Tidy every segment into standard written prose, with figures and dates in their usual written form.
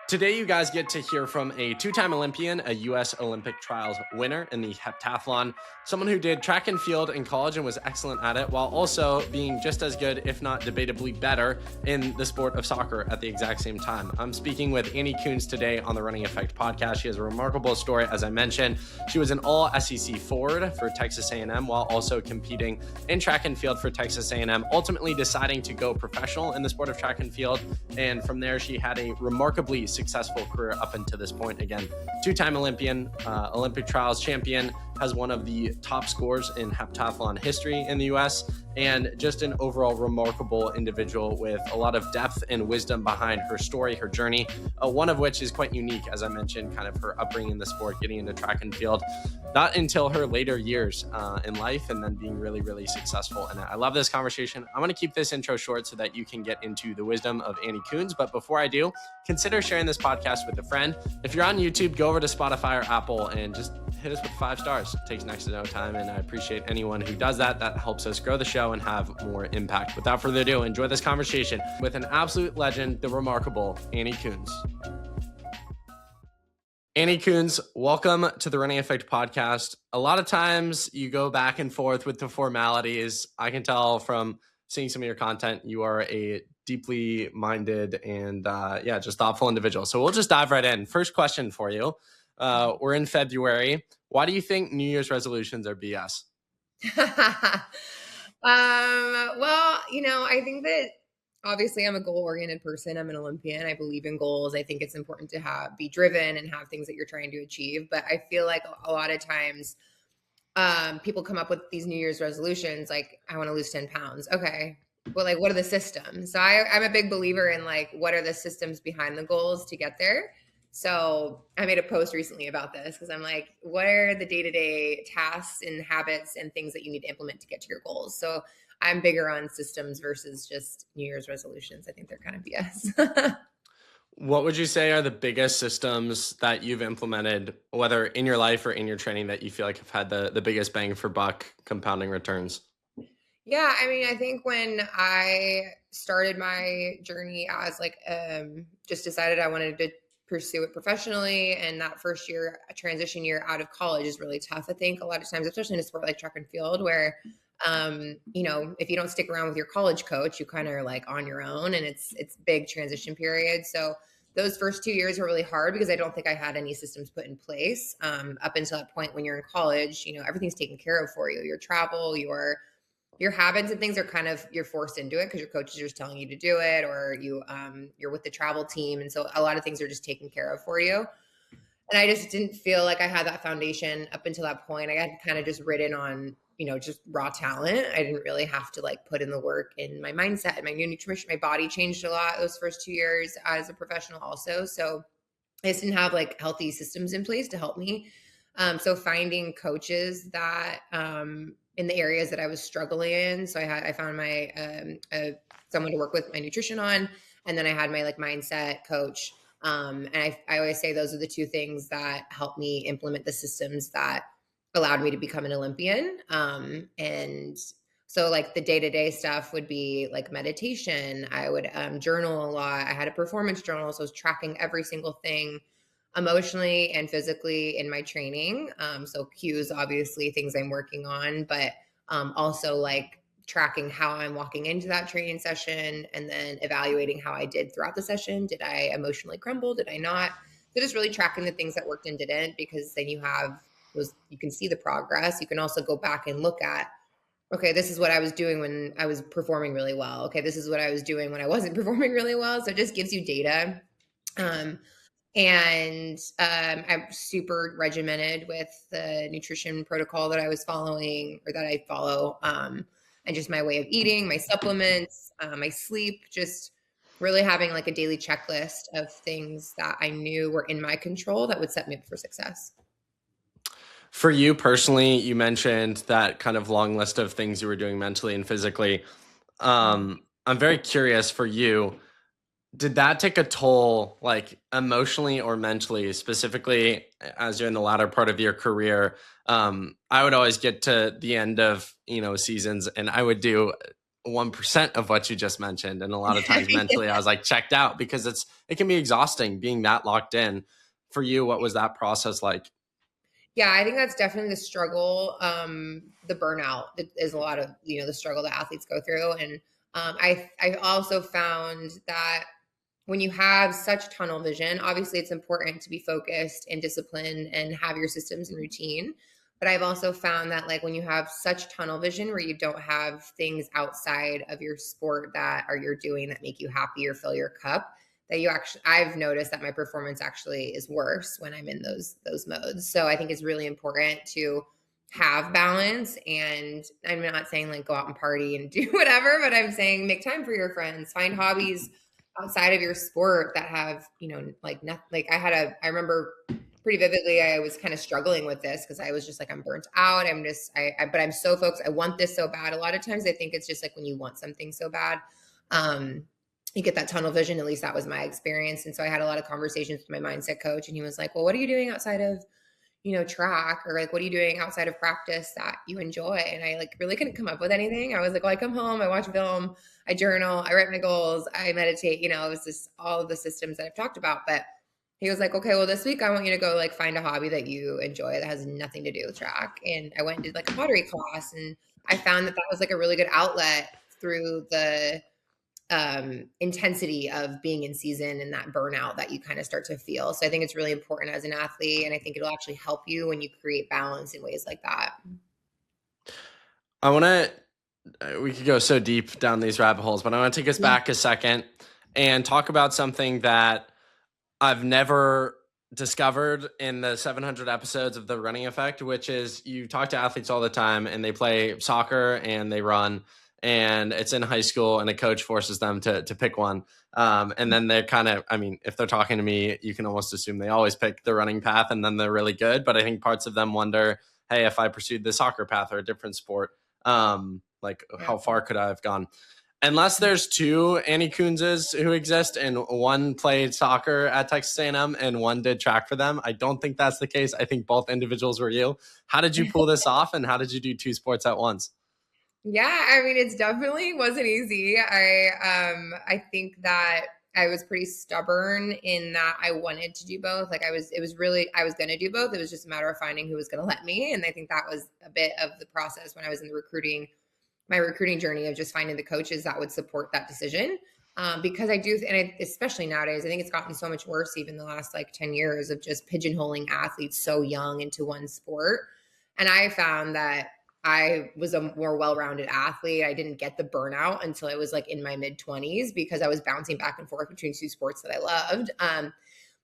Today, you guys get to hear from a two-time Olympian, a U.S. Olympic trials winner in the heptathlon, someone who did track and field in college and was excellent at it, while also being just as good, if not debatably better, in the sport of soccer at the exact same time. I'm speaking with Annie Kunz today on the Running Effect podcast. She has a remarkable story, as I mentioned. She was an all-SEC forward for Texas A&M while also competing in track and field for Texas A&M, ultimately deciding to go professional in the sport of track and field. And from there, she had a remarkably successful career up until this point. Again, two-time Olympian, Olympic trials champion, has one of the top scores in heptathlon history in the U.S., and just an overall remarkable individual with a lot of depth and wisdom behind her story, her journey, one of which is quite unique, as I mentioned, kind of her upbringing in the sport, getting into track and field, not until her later years in life, and then being really, really successful in it. I love this conversation. I'm going to keep this intro short so that you can get into the wisdom of Annie Kunz. But before I do, consider sharing this podcast with a friend. If you're on YouTube, go over to Spotify or Apple and just hit us with 5 stars. It takes next to no time, and I appreciate anyone who does that. That helps us grow the show and have more impact. Without further ado, enjoy this conversation with an absolute legend, the remarkable Annie Kunz. Annie Kunz, welcome to the Running Effect podcast. A lot of times you go back and forth with the formalities. I can tell from seeing some of your content, you are a deeply minded and just thoughtful individual. So we'll just dive right in. First question for you. We're in February. Why do you think New Year's resolutions are BS? I think that obviously I'm a goal-oriented person. I'm an Olympian. I believe in goals. I think it's important to be driven and have things that you're trying to achieve. But I feel like a lot of times people come up with these New Year's resolutions, like, I want to lose 10 pounds. Okay. But like, what are the systems? So I'm a big believer in like, what are the systems behind the goals to get there? So I made a post recently about this because I'm like, what are the day-to-day tasks and habits and things that you need to implement to get to your goals? So I'm bigger on systems versus just New Year's resolutions. I think they're kind of BS. What would you say are the biggest systems that you've implemented, whether in your life or in your training, that you feel like have had the biggest bang for buck compounding returns? Yeah, I mean, I think when I started my journey as just decided I wanted to pursue it professionally, and that first year, a transition year out of college is really tough. I think a lot of times, especially in a sport like track and field, where if you don't stick around with your college coach, you kind of are like on your own, and it's big transition period. So those first 2 years were really hard because I don't think I had any systems put in place up until that point. When you're in college, everything's taken care of for you. Your travel, your habits and things are kind of, you're forced into it because your coaches are just telling you to do it, or you're with the travel team. And so a lot of things are just taken care of for you. And I just didn't feel like I had that foundation up until that point. I had kind of just ridden on, just raw talent. I didn't really have to like put in the work in my mindset and my new nutrition. My body changed a lot those first 2 years as a professional also. So I just didn't have like healthy systems in place to help me. So finding coaches that, in the areas that I was struggling in. So I found my, someone to work with my nutrition on, and then I had my like mindset coach. And I always say those are the two things that helped me implement the systems that allowed me to become an Olympian. And so like the day-to-day stuff would be like meditation. I would journal a lot. I had a performance journal. So I was tracking every single thing emotionally and physically in my training. So cues, obviously things I'm working on, but also like tracking how I'm walking into that training session, and then evaluating how I did throughout the session. Did I emotionally crumble? Did I not? So just really tracking the things that worked and didn't, because then you can see the progress. You can also go back and look at, okay, this is what I was doing when I was performing really well. Okay, this is what I was doing when I wasn't performing really well. So it just gives you data. And I'm super regimented with the nutrition protocol that I was following, or that I follow, and just my way of eating, my supplements, my sleep, just really having like a daily checklist of things that I knew were in my control that would set me up for success. For you personally, you mentioned that kind of long list of things you were doing mentally and physically. I'm very curious for you. Did that take a toll, like emotionally or mentally, specifically as you're in the latter part of your career? I would always get to the end of, seasons, and I would do 1% of what you just mentioned. And a lot of times mentally, I was like checked out because it can be exhausting being that locked in. For you, what was that process like? Yeah, I think that's definitely the struggle. The burnout is a lot of, the struggle that athletes go through. And I also found that when you have such tunnel vision, obviously it's important to be focused and disciplined and have your systems and routine. But I've also found that like when you have such tunnel vision where you don't have things outside of your sport that are you're doing that make you happy or fill your cup, that you actually I've noticed that my performance actually is worse when I'm in those modes. So I think it's really important to have balance. And I'm not saying like go out and party and do whatever, but I'm saying make time for your friends, find hobbies outside of your sport that have, like nothing. Like I remember pretty vividly, I was kind of struggling with this because I was just like, I'm burnt out. But I'm so focused. I want this so bad. A lot of times I think it's just like when you want something so bad, um, you get that tunnel vision. At least that was my experience. And so I had a lot of conversations with my mindset coach, and he was like, well, what are you doing outside of, track, or like, what are you doing outside of practice that you enjoy? And I like really couldn't come up with anything. I was like, well, I come home, I watch film, I journal, I write my goals, I meditate, it was just all of the systems that I've talked about. But he was like, okay, well, this week I want you to go like find a hobby that you enjoy that has nothing to do with track. And I went and did like a pottery class, and I found that was like a really good outlet through the intensity of being in season and that burnout that you kind of start to feel. So I think it's really important as an athlete, and I think it'll actually help you when you create balance in ways like that. I want to, we could go so deep down these rabbit holes, but I want to take us back a second and talk about something that I've never discovered in the 700 episodes of The Running Effect, which is you talk to athletes all the time and they play soccer and they run, and it's in high school and a coach forces them to pick one. And then they're kind of, I mean, if they're talking to me, you can almost assume they always pick the running path and then they're really good. But I think parts of them wonder, hey, if I pursued the soccer path or a different sport, how far could I have gone? Unless there's two Annie Kunzes who exist and one played soccer at Texas A&M and one did track for them, I don't think that's the case. I think both individuals were you. How did you pull this off, and how did you do 2 sports at once? Yeah, I mean, it's definitely wasn't easy. I think that I was pretty stubborn in that I wanted to do both. Like I was going to do both. It was just a matter of finding who was going to let me. And I think that was a bit of the process when I was in my recruiting journey of just finding the coaches that would support that decision. Because I do, especially nowadays, I think it's gotten so much worse, even the last like 10 years of just pigeonholing athletes so young into one sport. And I found that I was a more well-rounded athlete. I didn't get the burnout until I was like in my mid-20s because I was bouncing back and forth between 2 sports that I loved. But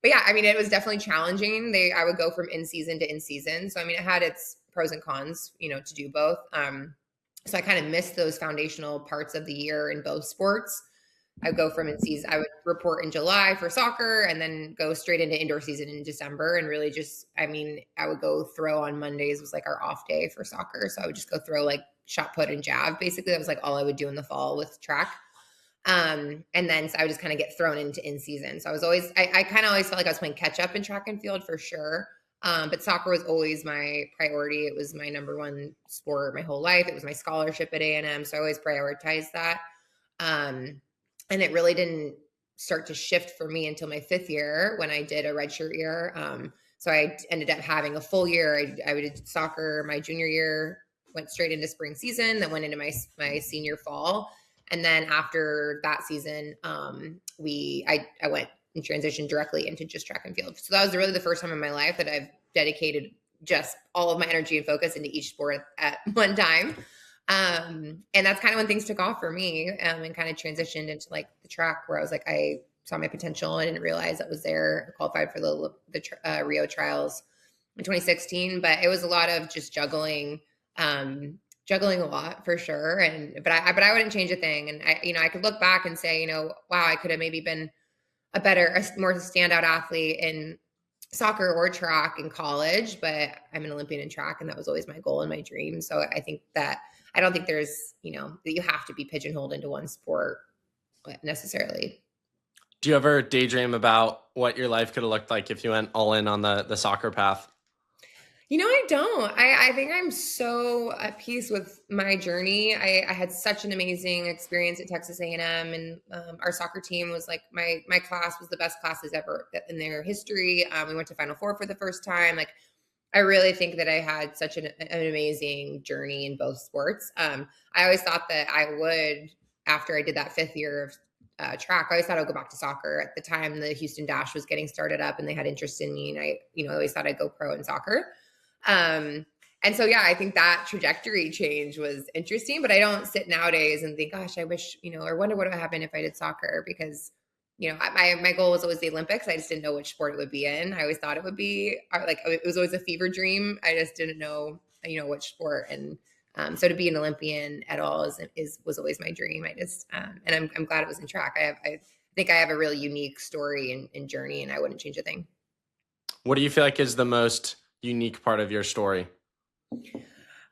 yeah, I mean, it was definitely challenging. I would go from in season to in season. So I mean, it had its pros and cons, to do both. So I kind of missed those foundational parts of the year in both sports. I would go from in season, I would report in July for soccer and then go straight into indoor season in December. And really I would go throw on Mondays was like our off day for soccer. So I would just go throw like shot put and jab. Basically, that was like all I would do in the fall with track. And then so I would just kind of get thrown into in season. So I kind of always felt like I was playing catch up in track and field for sure. But soccer was always my priority. It was my number one sport my whole life. It was my scholarship at A&M. So I always prioritized that. And it really didn't start to shift for me until my 5th year when I did a redshirt year. So I ended up having a full year. I did soccer my junior year, went straight into spring season, then went into my senior fall. And then after that season, I went and transitioned directly into just track and field. So that was really the first time in my life that I've dedicated just all of my energy and focus into each sport at one time. And that's kind of when things took off for me, and kind of transitioned into like the track where I was like, I saw my potential. I didn't realize that was there. I qualified for the Rio trials in 2016, but it was a lot of just juggling a lot for sure. But I wouldn't change a thing. And I could look back and say, wow, I could have maybe been a more standout athlete in soccer or track in college, but I'm an Olympian in track, and that was always my goal and my dream. So I think that I don't think there's, that you have to be pigeonholed into one sport necessarily. Do you ever daydream about what your life could have looked like if you went all in on the soccer path? I don't. I think I'm so at peace with my journey. I had such an amazing experience at Texas A&M, and our soccer team was like my class was the best classes ever in their history. We went to Final Four for the first time. Like, I really think that I had such an amazing journey in both sports. I always thought that I would, after I did that 5th year of track, I always thought I would go back to soccer. At the time, the Houston Dash was getting started up, and they had interest in me, and I always thought I'd go pro in soccer. And so, yeah, I think that trajectory change was interesting, but I don't sit nowadays and think, gosh, I wish, or wonder what would happen if I did soccer, because, my goal was always the Olympics. I just didn't know which sport it would be in. I always thought it would be like, it was always a fever dream. I just didn't know, which sport. And, so to be an Olympian at all was always my dream. I just, and I'm glad it was in track. I think I have a really unique story and journey, and I wouldn't change a thing. What do you feel like is the most unique part of your story?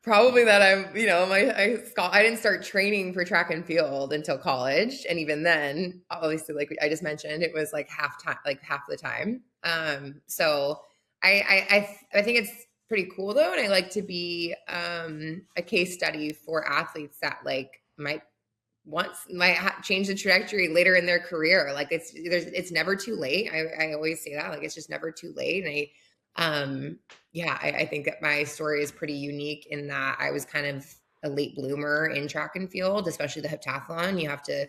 Probably that I didn't start training for track and field until college, and even then, obviously, like I just mentioned, it was like half the time. So I think it's pretty cool though, and I like to be a case study for athletes that like might change the trajectory later in their career. Like it's never too late. I always say that, like, it's just never too late. And I think that my story is pretty unique in that I was kind of a late bloomer in track and field, especially the heptathlon. You have to,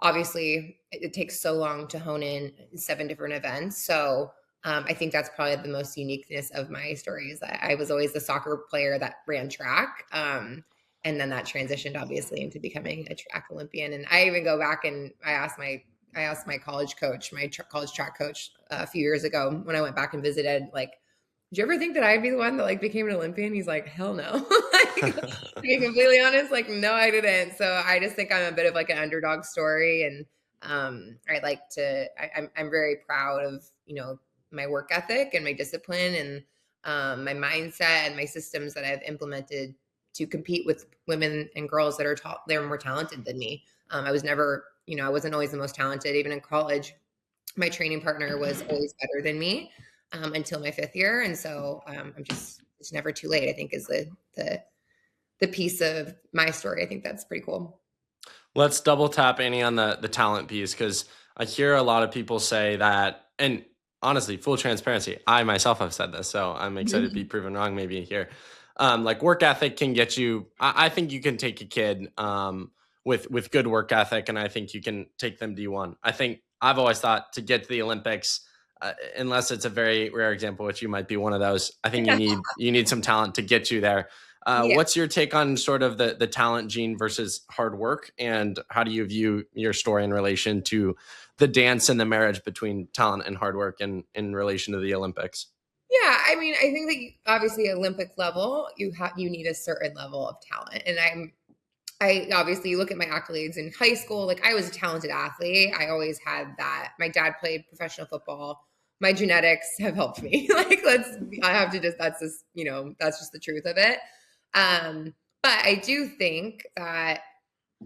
obviously, it takes so long to hone in 7 different events. So I think that's probably the most uniqueness of my story, is that I was always the soccer player that ran track. And then that transitioned obviously into becoming a track Olympian. And I even go back and I asked my college coach, college track coach, a few years ago when I went back and visited, like, did you ever think that I'd be the one that like became an Olympian? He's like, hell no. Like, to be completely honest, like, no, I didn't. So I just think I'm a bit of like an underdog story. And I'm very proud of, my work ethic and my discipline and my mindset and my systems that I've implemented to compete with women and girls that they're more talented than me. I was never, I wasn't always the most talented. Even in college, my training partner was always better than me until my 5th year. And so it's never too late, I think, is the piece of my story. I think that's pretty cool. Let's double tap, Annie, on the talent piece, because I hear a lot of people say that, and honestly, full transparency, I myself have said this, so I'm excited to be proven wrong maybe here. Like, work ethic can get you, I think you can take a kid with good work ethic, and I think you can take them D1. I think I've always thought to get to the Olympics, unless it's a very rare example, which you might be one of those, I think you need some talent to get you there. Yeah. What's your take on sort of the talent gene versus hard work, and how do you view your story in relation to the dance and the marriage between talent and hard work in relation to the Olympics? Yeah, I mean, I think that obviously Olympic level, you need a certain level of talent. And I obviously, you look at my accolades in high school, like, I was a talented athlete. I always had that. My dad played professional football. My genetics have helped me. Like, that's just the truth of it. But I do think that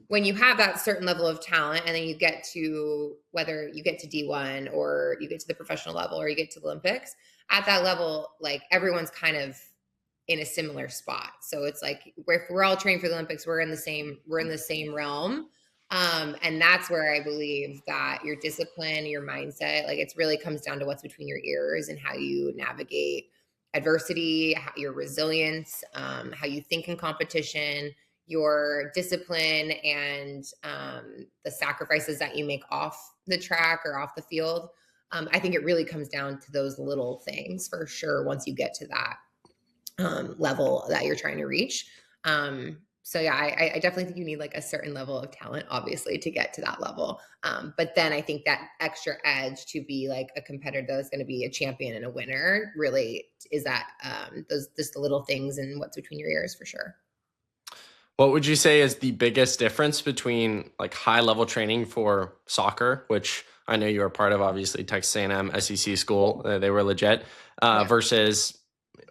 when you have that certain level of talent, and then you get to, whether you get to D1 or you get to the professional level or you get to the Olympics, at that level, like, everyone's kind of in a similar spot. So it's like, if we're all training for the Olympics, we're in the same realm. And that's where I believe that your discipline, your mindset, like, it really comes down to what's between your ears and how you navigate adversity, your resilience, how you think in competition, your discipline, and the sacrifices that you make off the track or off the field. I think it really comes down to those little things for sure once you get to that level that you're trying to reach. So yeah, I definitely think you need like a certain level of talent, obviously, to get to that level. But then I think that extra edge to be like a competitor that's going to be a champion and a winner really is that those just the little things and what's between your ears, for sure. What would you say is the biggest difference between like high level training for soccer, which I know you are part of, obviously, Texas A&M SEC school, they were legit, versus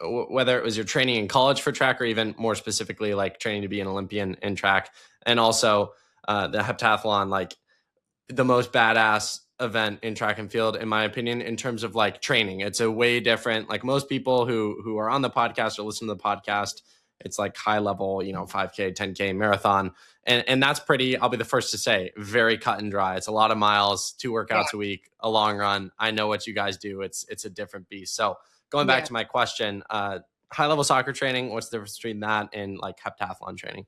whether it was your training in college for track, or even more specifically, like training to be an Olympian in track, and also the heptathlon, like the most badass event in track and field, in my opinion, in terms of like training. It's a way different, like most people who are on the podcast or listen to the podcast, it's like high level, 5K, 10K marathon. And that's pretty, I'll be the first to say, very cut and dry. It's a lot of miles, 2 Yeah. workouts a week, a long run. I know what you guys do. It's a different beast. So going back Yeah. to my question, high level soccer training, what's the difference between that and like heptathlon training?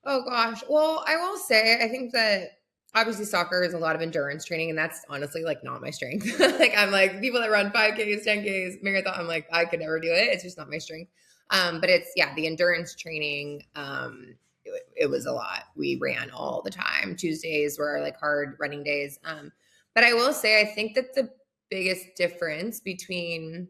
Oh gosh. Well, I will say I think that obviously soccer is a lot of endurance training, and that's honestly like not my strength. Like I'm like people that run 5Ks, 10Ks, marathon, I'm like, I could never do it. It's just not my strength. But it's the endurance training. It was a lot. We ran all the time. Tuesdays were like hard running days. But I will say I think that the biggest difference between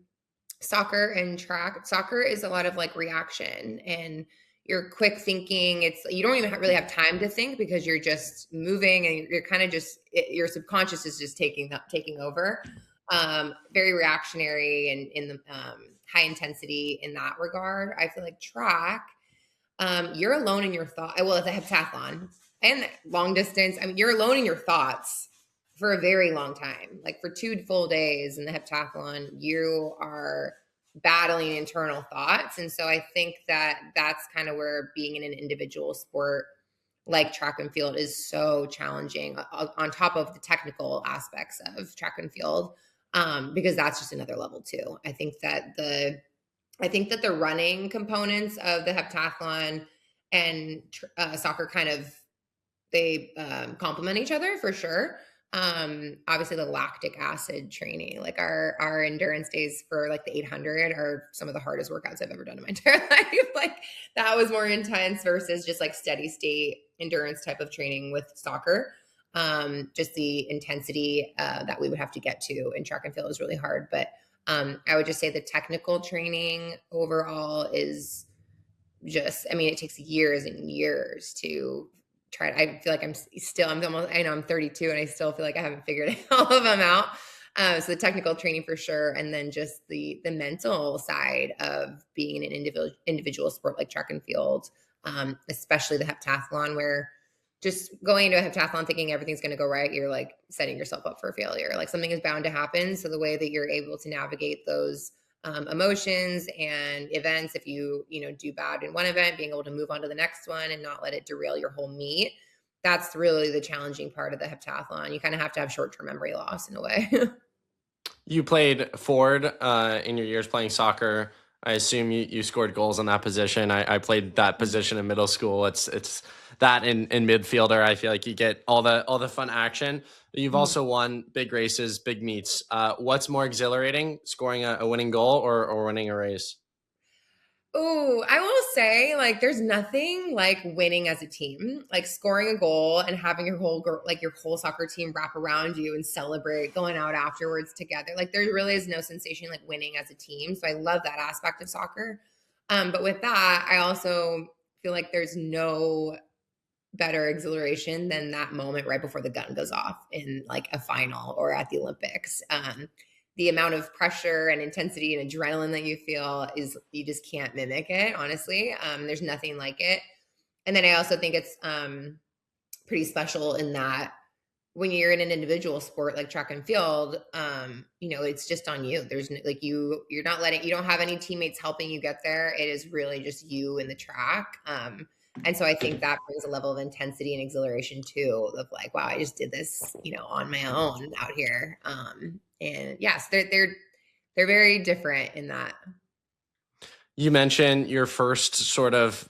soccer and track, soccer is a lot of like reaction and you're quick thinking. It's you don't even really have time to think because you're just moving and you're kind of just your subconscious is just taking over. Very reactionary and in the high intensity in that regard. I feel like track, you're alone in your thought. Well, it's a heptathlon and long distance. I mean, you're alone in your thoughts for a very long time. Like for 2 full days in the heptathlon, you are battling internal thoughts. And so I think that that's kind of where being in an individual sport like track and field is so challenging on top of the technical aspects of track and field, because that's just another level too. I think that the running components of the heptathlon and soccer kind of they complement each other for sure. Obviously the lactic acid training, like our endurance days for like the 800 are some of the hardest workouts I've ever done in my entire life. Like that was more intense versus just like steady state endurance type of training with soccer. Just the intensity that we would have to get to in track and field is really hard. But I would just say the technical training overall is just, I mean, it takes years and years to try. I feel like I'm almost, I know I'm 32 and I still feel like I haven't figured all of them out. So the technical training for sure. And then just the mental side of being in an individual sport like track and field, especially the heptathlon, where just going into a heptathlon thinking everything's going to go right, you're like setting yourself up for failure. Like something is bound to happen. So the way that you're able to navigate those emotions and events, if you do bad in one event, being able to move on to the next one and not let it derail your whole meet, that's really the challenging part of the heptathlon. You kind of have to have short-term memory loss in a way. You played forward in your years playing soccer. I assume you scored goals in that position. I played that position in middle school. It's that in midfielder. I feel like you get all the fun action. You've also won big races, big meets. What's more exhilarating, scoring a winning goal or winning a race? Oh, I will say, like, there's nothing like winning as a team, like scoring a goal and having your whole soccer team wrap around you and celebrate, going out afterwards together. Like, there really is no sensation like winning as a team. So I love that aspect of soccer. But with that, I also feel like there's no better exhilaration than that moment right before the gun goes off in like a final or at the Olympics. The amount of pressure and intensity and adrenaline that you feel is, you just can't mimic it, honestly. There's nothing like it. And then I also think it's pretty special in that when you're in an individual sport like track and field, it's just on you. There's like you don't have any teammates helping you get there. It is really just you in the track. And so I think that brings a level of intensity and exhilaration too, of like, wow, I just did this, on my own out here. And yes, they're very different in that. You mentioned your first sort of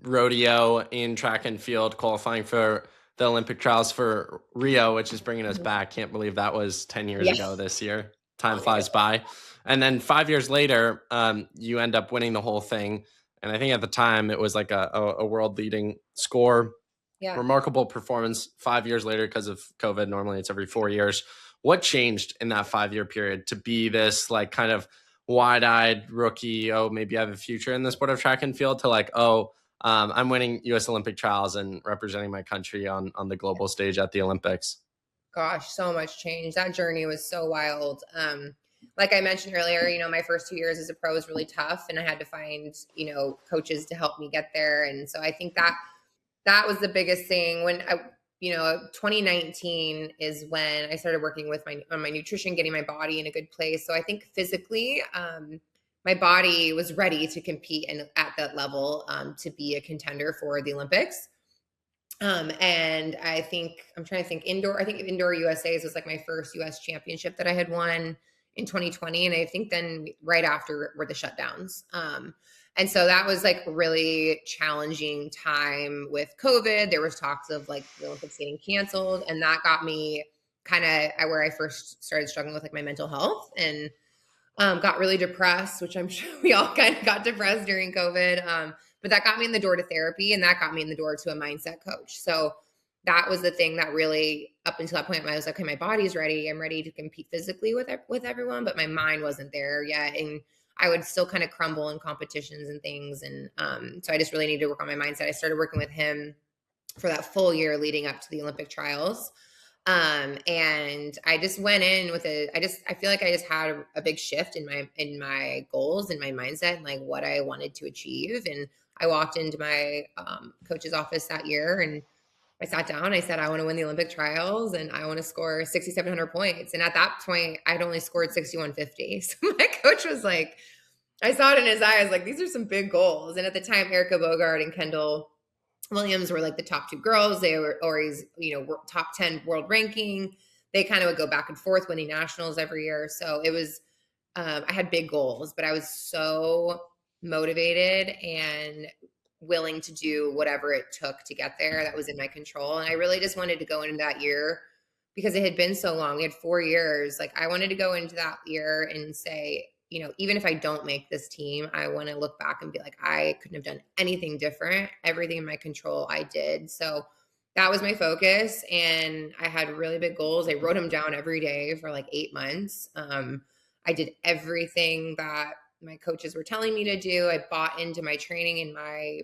rodeo in track and field, qualifying for the Olympic trials for Rio, which is bringing us back. Can't believe that was 10 years ago this year. Time flies by. And then 5 years later, you end up winning the whole thing. And I think at the time it was like a world leading score. Yeah. Remarkable performance 5 years later because of COVID. Normally it's every 4 years. What changed in that 5 year period to be this like kind of wide-eyed rookie? Oh, maybe I have a future in the sport of track and field, to like, I'm winning U.S. Olympic trials and representing my country on the global stage at the Olympics. Gosh, so much change. That journey was so wild. Like I mentioned earlier, my first 2 years as a pro was really tough, and I had to find, coaches to help me get there. And so I think that was the biggest thing. 2019 is when I started working with on my nutrition, getting my body in a good place. So I think physically, my body was ready to compete and at that level, to be a contender for the Olympics. And I think I'm trying to think I think indoor USA's was like my first US championship that I had won in 2020. And I think then right after were the shutdowns. And so that was like really challenging time with COVID. There was talks of like the Olympics getting canceled, and that got me kind of where I first started struggling with like my mental health, and got really depressed, which I'm sure we all kind of got depressed during COVID. But that got me in the door to therapy, and that got me in the door to a mindset coach. So that was the thing that really, up until that point, I was like, okay, my body's ready. I'm ready to compete physically with everyone, but my mind wasn't there yet. And I would still kind of crumble in competitions and things. And so I just really needed to work on my mindset. I started working with him for that full year leading up to the Olympic trials. And I just went in with I feel like I just had a big shift in my goals and my mindset and like what I wanted to achieve. And I walked into my coach's office that year, and I sat down. I said, I want to win the Olympic trials, and I want to score 6,700 points. And at that point, I'd only scored 6,150. So my coach was like, I saw it in his eyes, like, these are some big goals. And at the time, Erica Bogart and Kendall Williams were like the top two girls. They were always, top 10 world ranking. They kind of would go back and forth, winning nationals every year. So it was, I had big goals, but I was so motivated and willing to do whatever it took to get there that was in my control. And I really just wanted to go into that year because it had been so long. We had 4 years. Like, I wanted to go into that year and say, even if I don't make this team, I want to look back and be like, I couldn't have done anything different. Everything in my control, I did. So that was my focus. And I had really big goals. I wrote them down every day for like 8 months. I did everything that my coaches were telling me to do. I bought into my training and my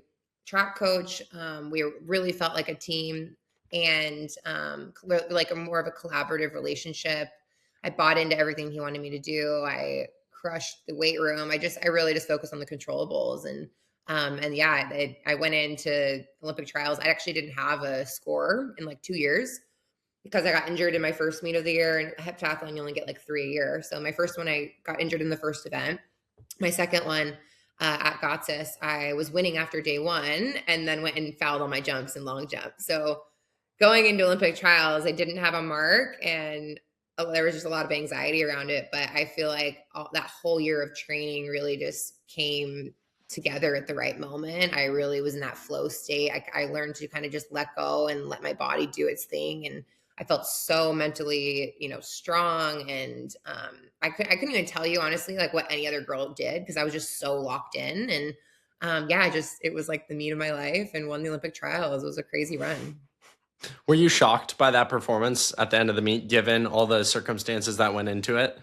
track coach. We really felt like a team, and like more of a collaborative relationship. I bought into everything he wanted me to do. I crushed the weight room. I really just focused on the controllables. And yeah, I went into Olympic trials. I actually didn't have a score in like 2 years because I got injured in my first meet of the year. And heptathlon, you only get like 3 a year. So my first one, I got injured in the first event. My second one, at Gotsis, I was winning after day one, and then went and fouled all my jumps and long jump. So going into Olympic trials, I didn't have a mark, and there was just a lot of anxiety around it. But I feel like that whole year of training really just came together at the right moment. I really was in that flow state. I learned to kind of just let go and let my body do its thing. And I felt so mentally, strong. And I couldn't even tell you, honestly, like what any other girl did, because I was just so locked in. And it was like the meat of my life, and won the Olympic trials. It was a crazy run. Were you shocked by that performance at the end of the meet, given all the circumstances that went into it?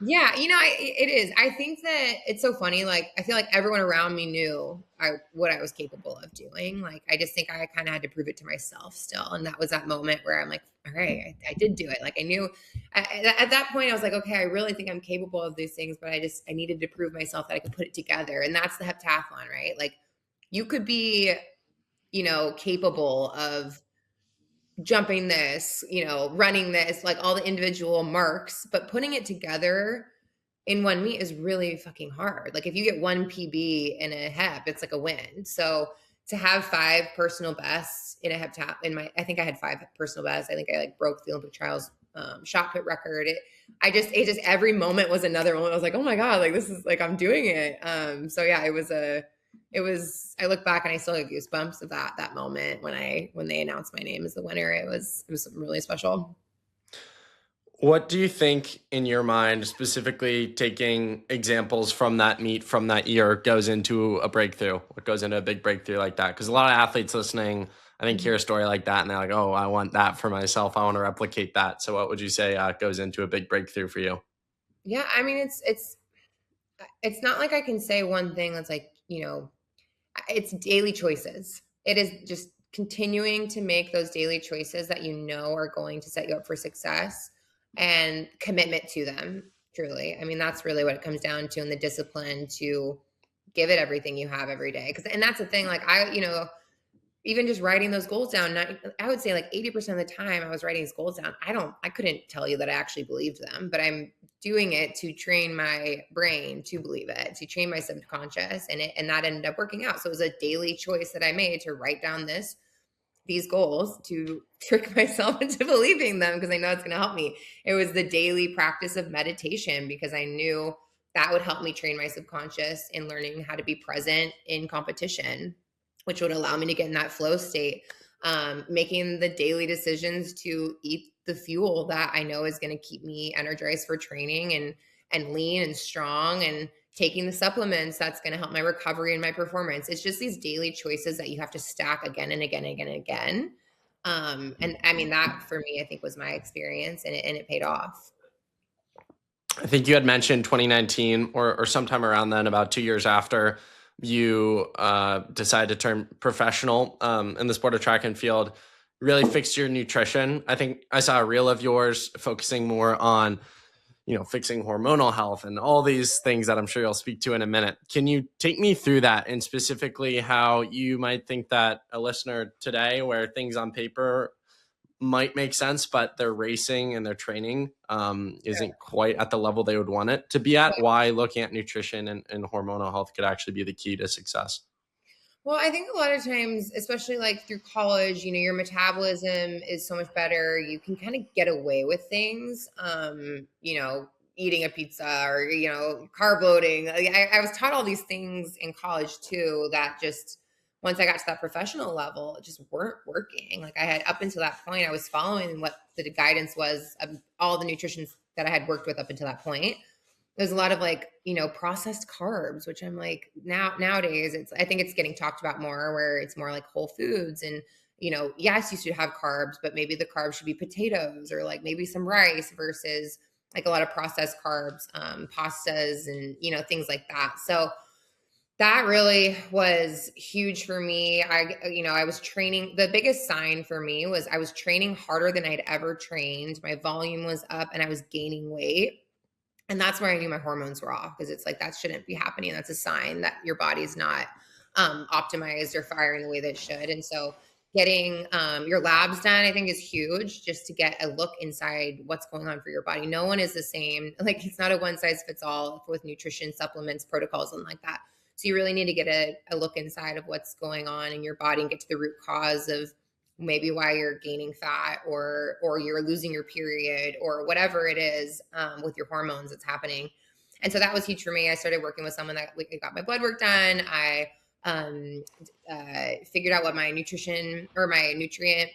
Yeah, it is. I think that it's so funny. Like, I feel like everyone around me knew what I was capable of doing. Like, I just think I kind of had to prove it to myself still. And that was that moment where I'm like, all right, I did do it. Like, I knew at that point, I was like, okay, I really think I'm capable of these things, but I needed to prove myself that I could put it together. And that's the heptathlon, right? Like, you could be, capable of jumping this, running this, like all the individual marks, but putting it together in one meet is really fucking hard. Like, if you get one PB in a hep, it's like a win. So to have 5 personal bests in a I think I had 5 personal bests. I think I like broke the Olympic trials shot put record. It just every moment was another moment. I was like, oh my God, like this is like, I'm doing it. So yeah, I look back and I still have goosebumps of that moment when they announced my name as the winner. It was really special. What do you think, in your mind, specifically taking examples from that meet from that year, goes into a breakthrough? What goes into a big breakthrough like that? Because a lot of athletes listening, I think, hear a story like that and they're like, oh, I want that for myself. I want to replicate that. So what would you say goes into a big breakthrough for you? Yeah, I mean, it's not like I can say one thing that's like, it's daily choices. It is just continuing to make those daily choices that are going to set you up for success, and commitment to them, truly. I mean, that's really what it comes down to, and the discipline to give it everything you have every day. And that's the thing, like even just writing those goals down, I would say like 80% of the time I was writing these goals down. I couldn't tell you that I actually believed them, but I'm doing it to train my brain to believe it, to train my subconscious. And that ended up working out. So it was a daily choice that I made to write down these goals to trick myself into believing them because I know it's going to help me. It was the daily practice of meditation because I knew that would help me train my subconscious in learning how to be present in competition, which would allow me to get in that flow state. Making the daily decisions to eat the fuel that I know is going to keep me energized for training and lean and strong, and taking the supplements that's going to help my recovery and my performance. It's just these daily choices that you have to stack again and again and again and again. And I mean, that for me, I think was my experience, and it paid off. I think you had mentioned 2019 or sometime around then, about 2 years after you decided to turn professional in the sport of track and field, really fixed your nutrition. I think I saw a reel of yours focusing more on, fixing hormonal health and all these things that I'm sure you'll speak to in a minute. Can you take me through that, and specifically how you might think that a listener today, where things on paper might make sense, but their racing and their training isn't quite at the level they would want it to be at, why looking at nutrition and hormonal health could actually be the key to success? Well, I think a lot of times, especially like through college, your metabolism is so much better. You can kind of get away with things, eating a pizza or, carb loading. I was taught all these things in college too, that just once I got to that professional level, it just weren't working. Like I had up until that point, I was following what the guidance was of all the nutrition that I had worked with up until that point. There's a lot of like, processed carbs, which I'm like, nowadays I think it's getting talked about more, where it's more like whole foods and, yes, you should have carbs, but maybe the carbs should be potatoes or like maybe some rice versus like a lot of processed carbs, pastas and, things like that. So that really was huge for me. I was training. The biggest sign for me was I was training harder than I'd ever trained. My volume was up and I was gaining weight. And that's where I knew my hormones were off, because it's like, that shouldn't be happening. That's a sign that your body's not optimized or firing the way that it should. And so getting your labs done, I think, is huge, just to get a look inside what's going on for your body. No one is the same. Like, it's not a one size fits all with nutrition, supplements, protocols, and like that. So you really need to get a look inside of what's going on in your body and get to the root cause of maybe why you're gaining fat or you're losing your period or whatever it is with your hormones that's happening. And so that was huge for me. I started working with someone that got my blood work done. I figured out what my nutrition or my nutrient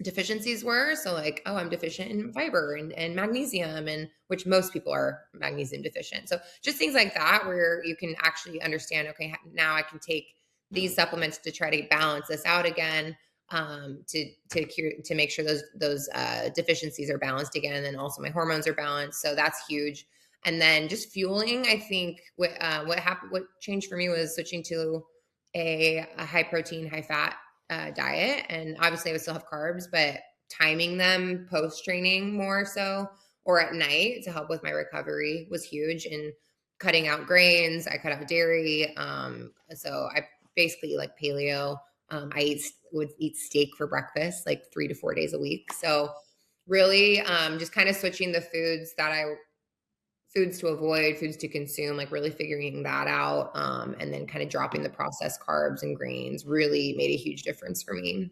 deficiencies were. So like, oh, I'm deficient in fiber and magnesium, and which most people are magnesium deficient. So just things like that, where you can actually understand, okay, now I can take these supplements to try to balance this out again, to make sure those deficiencies are balanced again. And then also my hormones are balanced. So that's huge. And then just fueling, I think what changed for me was switching to a high protein, high fat diet. And obviously I would still have carbs, but timing them post training more so, or at night, to help with my recovery was huge. And cutting out grains, I cut out dairy. So I basically like paleo. I would eat steak for breakfast like 3 to 4 days a week. So really just kind of switching the foods to avoid, foods to consume, like really figuring that out. And then kind of dropping the processed carbs and grains really made a huge difference for me.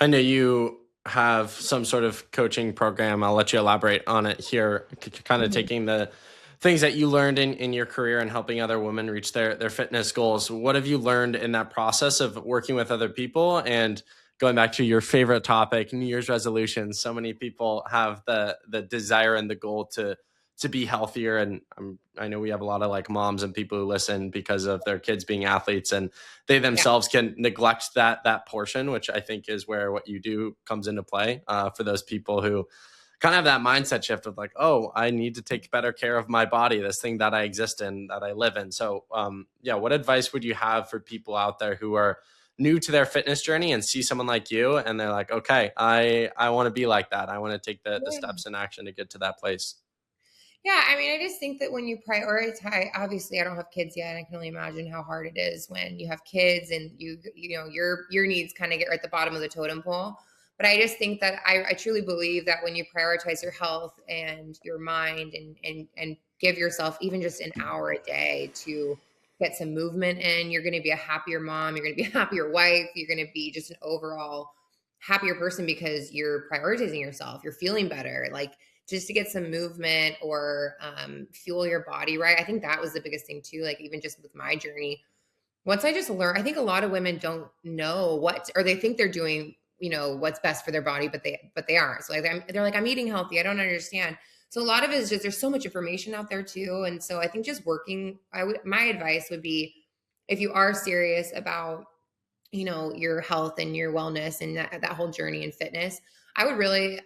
I know you have some sort of coaching program. I'll let you elaborate on it here, kind of taking the things that you learned in your career and helping other women reach their fitness goals. What have you learned in that process of working with other people? And going back to your favorite topic, New Year's resolutions, so many people have the desire and the goal to be healthier. And I know we have a lot of like moms and people who listen because of their kids being athletes, and they themselves can neglect that portion, which I think is where what you do comes into play for those people who kind of have that mindset shift of like, oh, I need to take better care of my body, this thing that I exist in, that I live in. So what advice would you have for people out there who are new to their fitness journey and see someone like you and they're like, okay, I want to be like that. I want to take the steps in action to get to that place? Yeah, I mean, I just think that when you prioritize, obviously I don't have kids yet, and I can only imagine how hard it is when you have kids and you know, your needs kind of get right at the bottom of the totem pole. But I just think that I truly believe that when you prioritize your health and your mind and give yourself even just an hour a day to get some movement in, you're going to be a happier mom, you're going to be a happier wife, you're going to be just an overall happier person because you're prioritizing yourself, you're feeling better. Like, just to get some movement or fuel your body right. I think that was the biggest thing too. Like even just with my journey, once I just learned, I think a lot of women don't know what, or they think they're doing, you know, what's best for their body, but they aren't. So like they're like, I'm eating healthy. I don't understand. So a lot of it is just there's so much information out there too, and so I think just working. My advice would be if you are serious about you know your health and your wellness and that whole journey in fitness, I would really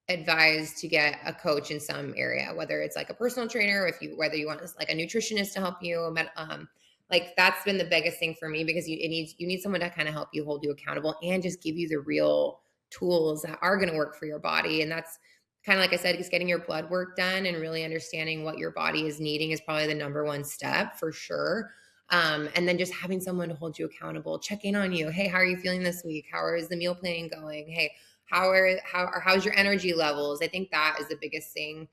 advised to get a coach in some area, whether it's like a personal trainer, if you whether you want like a nutritionist to help you. Like that's been the biggest thing for me because you need someone to kind of help you hold you accountable and just give you the real tools that are going to work for your body. And that's kind of like I said, just getting your blood work done and really understanding what your body is needing is probably the number one step for sure. And then just having someone to hold you accountable, check in on you. Hey, how are you feeling this week? How is the meal planning going? Hey, how's your energy levels? I think that is the biggest thing.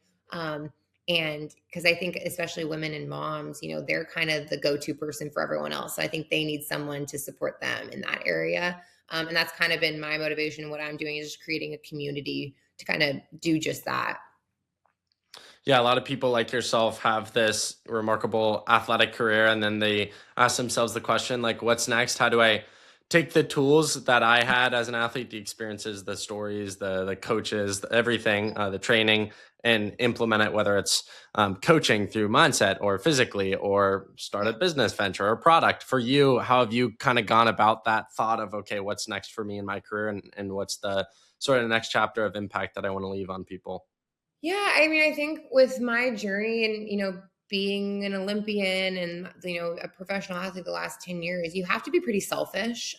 And because I think especially women and moms, you know, they're kind of the go-to person for everyone else. So I think they need someone to support them in that area. And that's kind of been my motivation. What I'm doing is just creating a community to kind of do just that. Yeah, a lot of people like yourself have this remarkable athletic career and then they ask themselves the question like what's next? How do I take the tools that I had as an athlete, the experiences, the stories, the coaches, everything, the training and implement it whether it's coaching through mindset or physically or start a business venture or product. For you, how have you kind of gone about that thought of okay, what's next for me in my career and what's the sort of next chapter of impact that I want to leave on people? Yeah, I mean, I think with my journey and, you know, being an Olympian and, you know, a professional athlete the last 10 years, you have to be pretty selfish.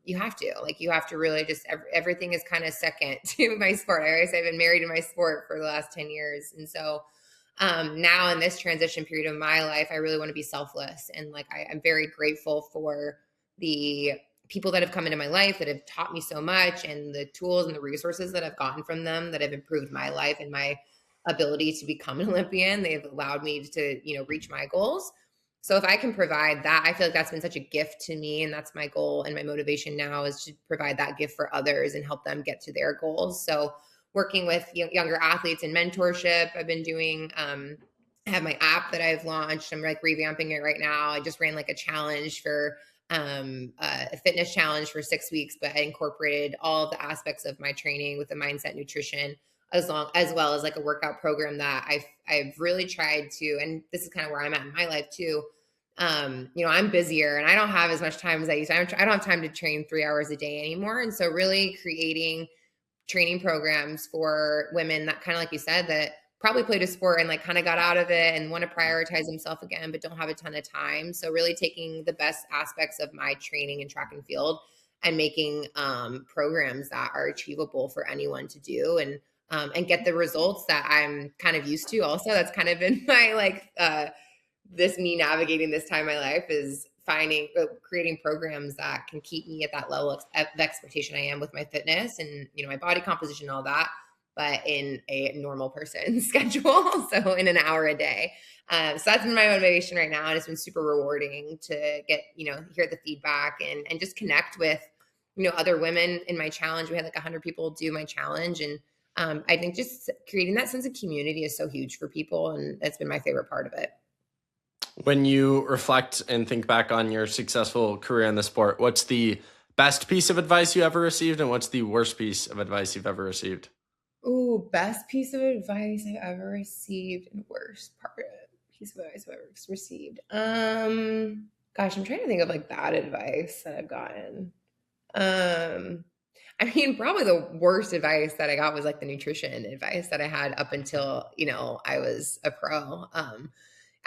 You have to, like, you have to really just, everything is kind of second to my sport. I always say I've been married to my sport for the last 10 years. And so now in this transition period of my life, I really want to be selfless. And like, I'm very grateful for the people that have come into my life that have taught me so much and the tools and the resources that I've gotten from them that have improved my life and my ability to become an Olympian. They've allowed me to, you know, reach my goals. So if I can provide that, I feel like that's been such a gift to me. And that's my goal and my motivation now is to provide that gift for others and help them get to their goals. So working with younger athletes and mentorship, I've been doing, I have my app that I've launched. I'm like revamping it right now. I just ran like a challenge for a fitness challenge for 6 weeks, but I incorporated all of the aspects of my training with the mindset nutrition as well as like a workout program that I've really tried to, and this is kind of where I'm at in my life too. You know, I'm busier and I don't have as much time as I used to. I don't have time to train 3 hours a day anymore. And so really creating training programs for women that kind of like you said that probably played a sport and like kind of got out of it and want to prioritize themselves again but don't have a ton of time. So really taking the best aspects of my training in track and field and making programs that are achievable for anyone to do and get the results that I'm kind of used to. Also, that's kind of been my like this me navigating this time in my life is creating programs that can keep me at that level of expectation I am with my fitness and, you know, my body composition, all that, but in a normal person schedule. So in an hour a day. So that's been my motivation right now. And it's been super rewarding to get, you know, hear the feedback and just connect with, you know, other women in my challenge. We had like 100 people do my challenge. And I think just creating that sense of community is so huge for people. And that's been my favorite part of it. When you reflect and think back on your successful career in the sport, what's the best piece of advice you ever received and what's the worst piece of advice you've ever received? Ooh, best piece of advice I've ever received and worst piece of advice I've ever received. Gosh, I'm trying to think of like bad advice that I've gotten. I mean, probably the worst advice that I got was like the nutrition advice that I had up until, you know, I was a pro.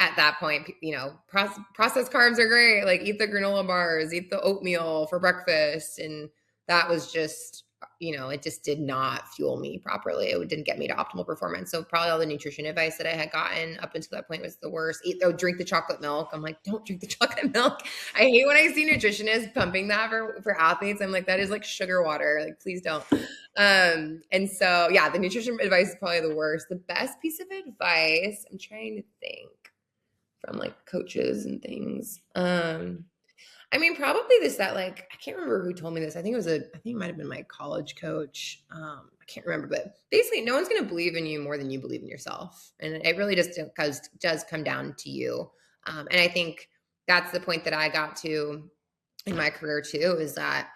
At that point, you know, processed carbs are great. Like eat the granola bars, eat the oatmeal for breakfast. And that was just it just did not fuel me properly. It didn't get me to optimal performance. So probably all the nutrition advice that I had gotten up until that point was the worst. Drink the chocolate milk. I'm like, don't drink the chocolate milk. I hate when I see nutritionists pumping that for athletes. I'm like, that is like sugar water. Like, please don't. And so, yeah, the nutrition advice is probably the worst. The best piece of advice, I'm trying to think from like coaches and things. I mean, probably that like, I can't remember who told me this. I think it might have been my college coach. I can't remember, but basically no one's going to believe in you more than you believe in yourself. And it really just does come down to you. And I think that's the point that I got to in my career too, is that,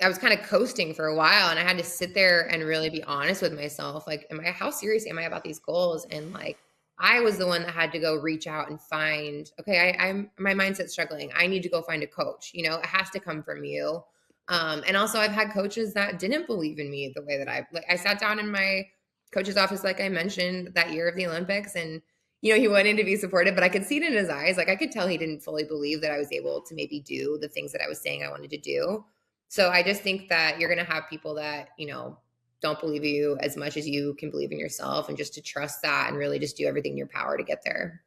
I was kind of coasting for a while, and I had to sit there and really be honest with myself. Like, how serious am I about these goals? And like, I was the one that had to go reach out and find, okay, I'm my mindset's struggling. I need to go find a coach. It has to come from you. And also I've had coaches that didn't believe in me the way that I sat down in my coach's office, like I mentioned, that year of the Olympics, and he wanted to be supportive, but I could see it in his eyes. Like, I could tell he didn't fully believe that I was able to maybe do the things that I was saying I wanted to do. So I just think that you're going to have people that, don't believe you as much as you can believe in yourself, and just to trust that and really just do everything in your power to get there.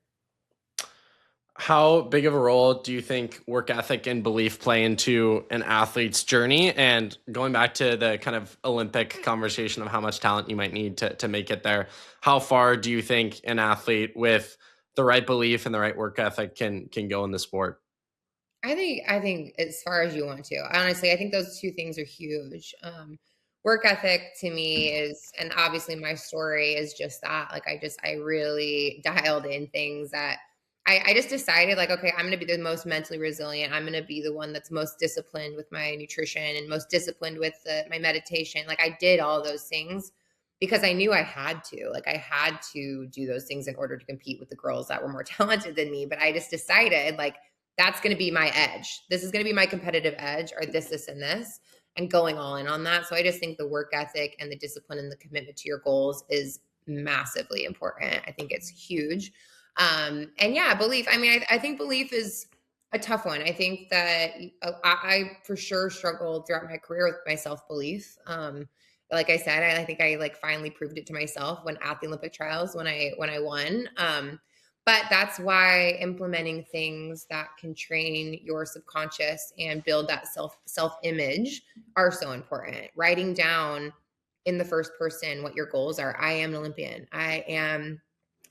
How big of a role do you think work ethic and belief play into an athlete's journey? And going back to the kind of Olympic conversation of how much talent you might need to make it there, how far do you think an athlete with the right belief and the right work ethic can go in the sport? I think as far as you want to. Honestly, I think those two things are huge. Work ethic to me is, and obviously my story is just that. Like, I really dialed in things that I just decided, like, okay, I'm going to be the most mentally resilient. I'm going to be the one that's most disciplined with my nutrition and most disciplined with my meditation. Like, I did all those things because I knew I had to. Like, I had to do those things in order to compete with the girls that were more talented than me. But I just decided, like, that's going to be my edge. This is going to be my competitive edge, or this, and this, and going all in on that. So I just think the work ethic and the discipline and the commitment to your goals is massively important. I think it's huge. And yeah, belief. I mean, I think belief is a tough one. I think that I for sure struggled throughout my career with my self-belief. Like I said, I think I like finally proved it to myself at the Olympic trials when I won. But that's why implementing things that can train your subconscious and build that self-image are so important. Writing down in the first person what your goals are. I am an Olympian. I am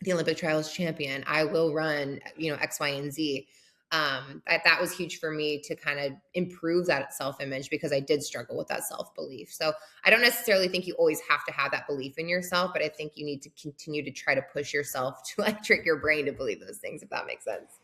the Olympic trials champion. I will run, X, Y, and Z. That was huge for me to kind of improve that self-image, because I did struggle with that self-belief. So I don't necessarily think you always have to have that belief in yourself, but I think you need to continue to try to push yourself to like trick your brain to believe those things, if that makes sense.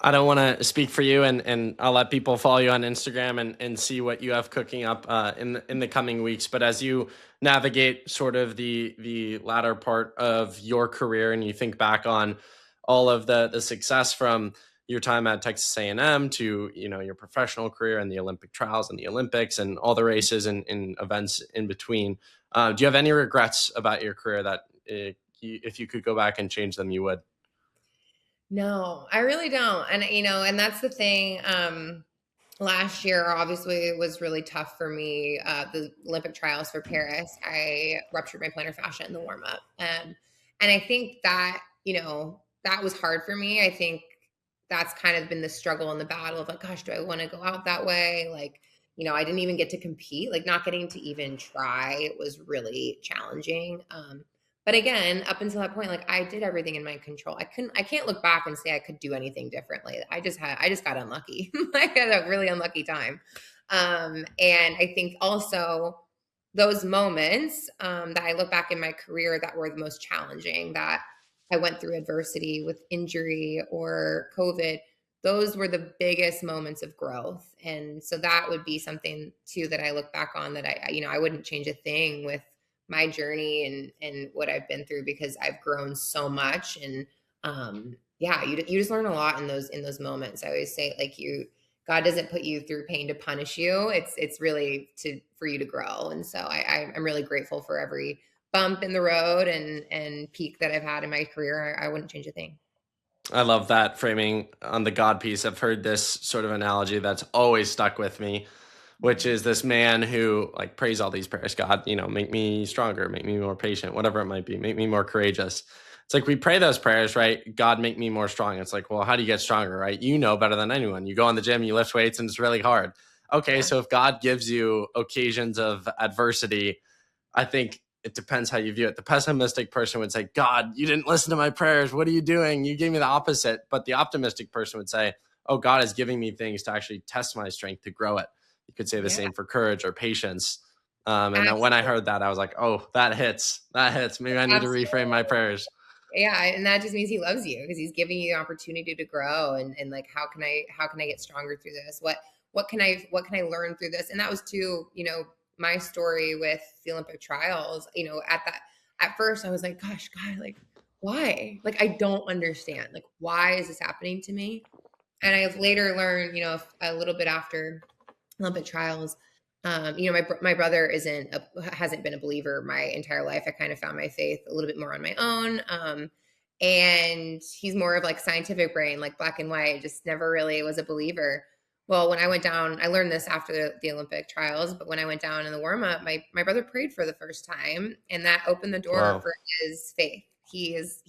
I don't want to speak for you, and I'll let people follow you on Instagram and see what you have cooking up in the coming weeks. But as you navigate sort of the latter part of your career, and you think back on all of the success from your time at Texas A&M to your professional career and the Olympic trials and the Olympics and all the races and events in between, do you have any regrets about your career that if you could go back and change them, you would? No, I really don't. And, and that's the thing. Last year, obviously, it was really tough for me. The Olympic trials for Paris, I ruptured my plantar fascia in the warm up. And I think that, that was hard for me. I think that's kind of been the struggle and the battle of like, gosh, do I want to go out that way? Like, I didn't even get to compete, like not getting to even try. It was really challenging. But again, up until that point, like I did everything in my control. I can't look back and say I could do anything differently. I just got unlucky. I had a really unlucky time. And I think also those moments that I look back in my career that were the most challenging, that I went through adversity with injury or COVID, those were the biggest moments of growth. And so that would be something too that I look back on, that I wouldn't change a thing with my journey and what I've been through, because I've grown so much. And yeah, you just learn a lot in those moments. I always say, like, God doesn't put you through pain to punish you. It's really for you to grow. And so I'm really grateful for every bump in the road and peak that I've had in my career. I wouldn't change a thing. I love that framing on the God piece. I've heard this sort of analogy that's always stuck with me, which is this man who like prays all these prayers. God, make me stronger, make me more patient, whatever it might be, make me more courageous. It's like we pray those prayers, right? God, make me more strong. It's like, well, how do you get stronger, right? You know better than anyone. You go in the gym, you lift weights, and it's really hard. Okay, Yeah. so if God gives you occasions of adversity, I think it depends how you view it. The pessimistic person would say, God, you didn't listen to my prayers. What are you doing? You gave me the opposite. But the optimistic person would say, oh, God is giving me things to actually test my strength, to grow it. You could say the Yeah. same for courage or patience. And then when I Absolutely. heard that, I was like, oh, that hits. That hits. Maybe I need to reframe my Absolutely. prayers. Yeah, and that just means he loves you because he's giving you the opportunity to grow and like how can I get stronger through this? What can I learn through this? And that was too, my story with the Olympic trials, at first I was like, gosh, God, like why? Like I don't understand. Like why is this happening to me? And I've later learned, a little bit after Olympic trials. My brother hasn't been a believer my entire life. I kind of found my faith a little bit more on my own. And he's more of like scientific brain, like black and white, just never really was a believer. Well, when I went down, I learned this after the Olympic trials, but when I went down in the warm up, my brother prayed for the first time, and that opened the door Wow. for his faith. He has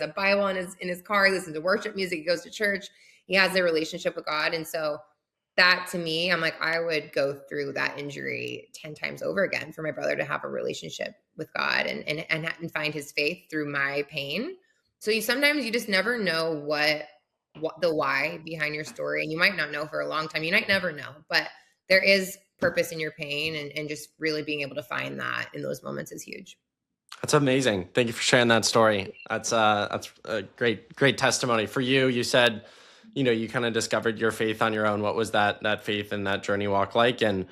a Bible in his car. He listens to worship music. He goes to church. He has a relationship with God, and so that to me, I'm like, I would go through that injury 10 times over again for my brother to have a relationship with God and find his faith through my pain. So sometimes you just never know what the why behind your story. And you might not know for a long time. You might never know, but there is purpose in your pain and just really being able to find that in those moments is huge. That's amazing. Thank you for sharing that story. That's a great testimony for you. You said, you kind of discovered your faith on your own. What was that faith and that journey walk like? And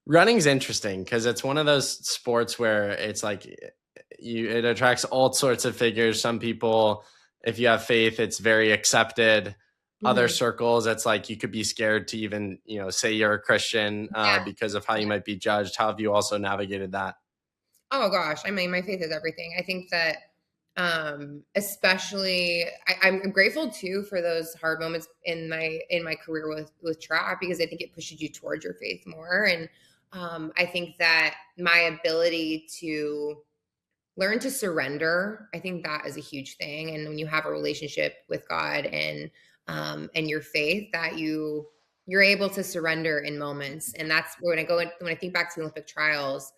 running's interesting because it's one of those sports where it's like it attracts all sorts of figures. Some people, if you have faith, it's very accepted. Other Mhm. circles, it's like you could be scared to even, say you're a Christian Yeah. because of how you might be judged. How have you also navigated that? Oh gosh, I mean, my faith is everything. I think that, especially, I'm grateful too for those hard moments in my career with track because I think it pushes you towards your faith more. And I think that my ability to learn to surrender, I think that is a huge thing. And when you have a relationship with God and your faith, that you're able to surrender in moments. And that's when I think back to the Olympic trials,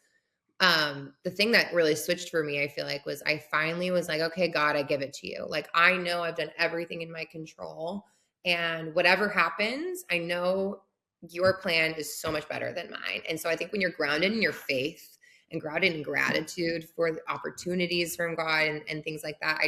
the thing that really switched for me, I feel like, was I finally was like, okay, God, I give it to you. Like, I know I've done everything in my control. And whatever happens, I know your plan is so much better than mine. And so I think when you're grounded in your faith and grounded in gratitude for the opportunities from God and things like that,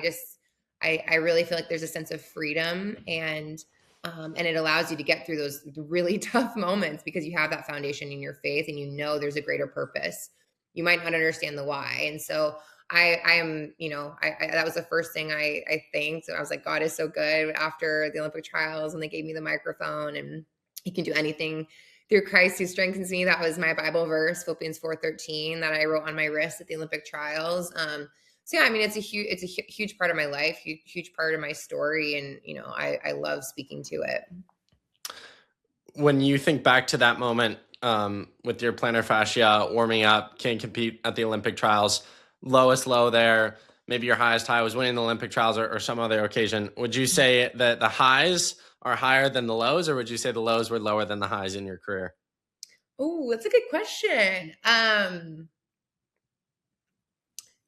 I really feel like there's a sense of freedom and it allows you to get through those really tough moments because you have that foundation in your faith and you know there's a greater purpose. You might not understand the why. And so I am, that was the first thing I thanked. I was like, God is so good after the Olympic trials and they gave me the microphone and he can do anything through Christ who strengthens me. That was my Bible verse, Philippians 4:13 that I wrote on my wrist at the Olympic trials. So yeah, I mean, it's a huge part of my life, huge part of my story. And, I love speaking to it. When you think back to that moment with your plantar fascia warming up, can't compete at the Olympic trials, lowest low there, maybe your highest high was winning the Olympic trials or some other occasion. Would you say that the highs are higher than the lows, or would you say the lows were lower than the highs in your career? Oh, that's a good question.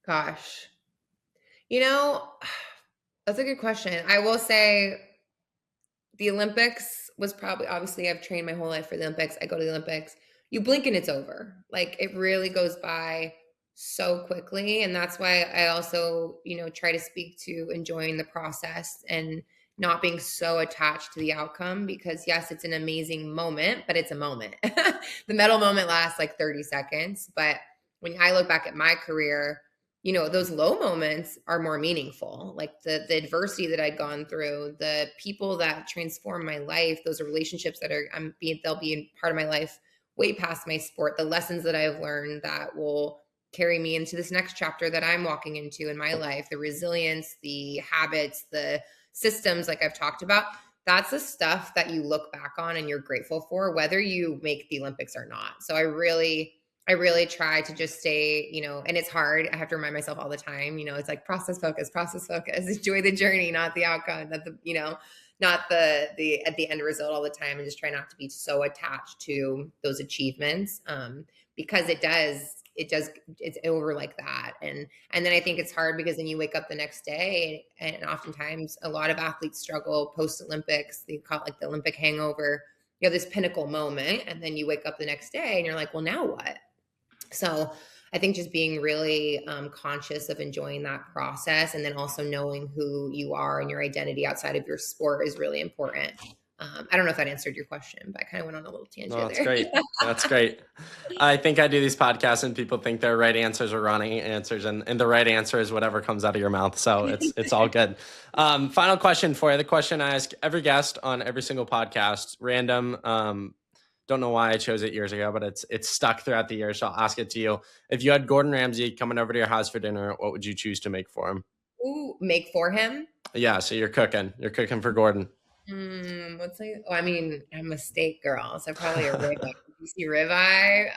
Gosh, you know, that's a good question. I will say the Olympics was probably, obviously I've trained my whole life for the Olympics. I go to the Olympics. You blink and it's over. Like it really goes by so quickly. And that's why I also, try to speak to enjoying the process and not being so attached to the outcome because yes, it's an amazing moment, but it's a moment. The medal moment lasts like 30 seconds. But when I look back at my career, those low moments are more meaningful. Like the adversity that I'd gone through, the people that transform my life, those are relationships that they'll be part of my life way past my sport, the lessons that I've learned that will carry me into this next chapter that I'm walking into in my life, the resilience, the habits, the systems like I've talked about. that's the stuff that you look back on and you're grateful for, whether you make the Olympics or not. So I really try to just stay, and it's hard. I have to remind myself all the time, it's like process focus, enjoy the journey, not the outcome, not the at the end result all the time, and just try not to be so attached to those achievements. Because it's over like that. And then I think it's hard because then you wake up the next day, and oftentimes a lot of athletes struggle post Olympics. They call it like the Olympic hangover. You have this pinnacle moment, and then you wake up the next day and you're like, well, now what? So I think just being really conscious of enjoying that process, and then also knowing who you are and your identity outside of your sport is really important. I don't know if that answered your question, but I kind of went on a little tangent there. That's great. That's great. I think I do these podcasts and people think their right answers are wrong answers, and the right answer is whatever comes out of your mouth. So it's all good. Final question for you. The question I ask every guest on every single podcast, random. Don't know why I chose it years ago, but it's stuck throughout the year. So I'll ask it to you. If you had Gordon Ramsay coming over to your house for dinner, what would you choose to make for him? Ooh, make for him? Yeah. So you're cooking for Gordon. I'm a steak girl, so probably a ribeye. Juicy ribeye.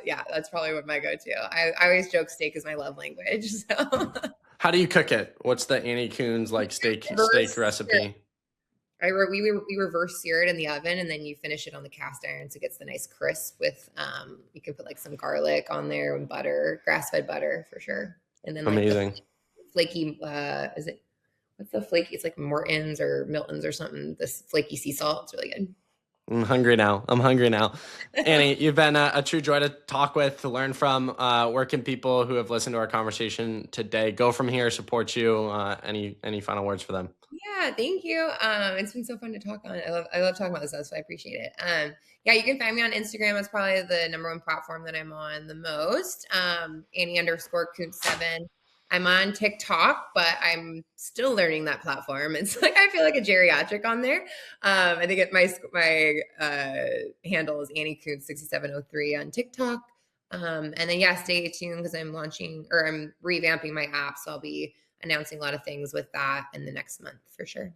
Yeah, that's probably what my go-to. I always joke steak is my love language. So how do you cook it? What's the Annie Kunz steak recipe? We reverse sear it in the oven, and then you finish it on the cast iron so it gets the nice crisp with you can put like some garlic on there and butter, grass-fed butter for sure. And then amazing. Flaky what's the flaky? It's like Morton's or Milton's or something. This flaky sea salt. It's really good. I'm hungry now. Annie, you've been a true joy to talk with, to learn from. Where can people who have listened to our conversation today go from here, support you? Any final words for them? Yeah, thank you. It's been so fun to talk on. I love talking about this stuff, so I appreciate it. Yeah, you can find me on Instagram. That's probably the number one platform that I'm on the most. Annie_Kunz7. I'm on TikTok, but I'm still learning that platform. It's like I feel like a geriatric on there. I think my handle is AnnieKunz6703 on TikTok. And then stay tuned because I'm revamping my app, so I'll be announcing a lot of things with that in the next month for sure.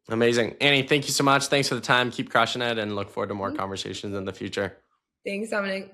Amazing. Annie, thank you so much. Thanks for the time. Keep crushing it, and look forward to more conversations in the future. Thanks, Dominic.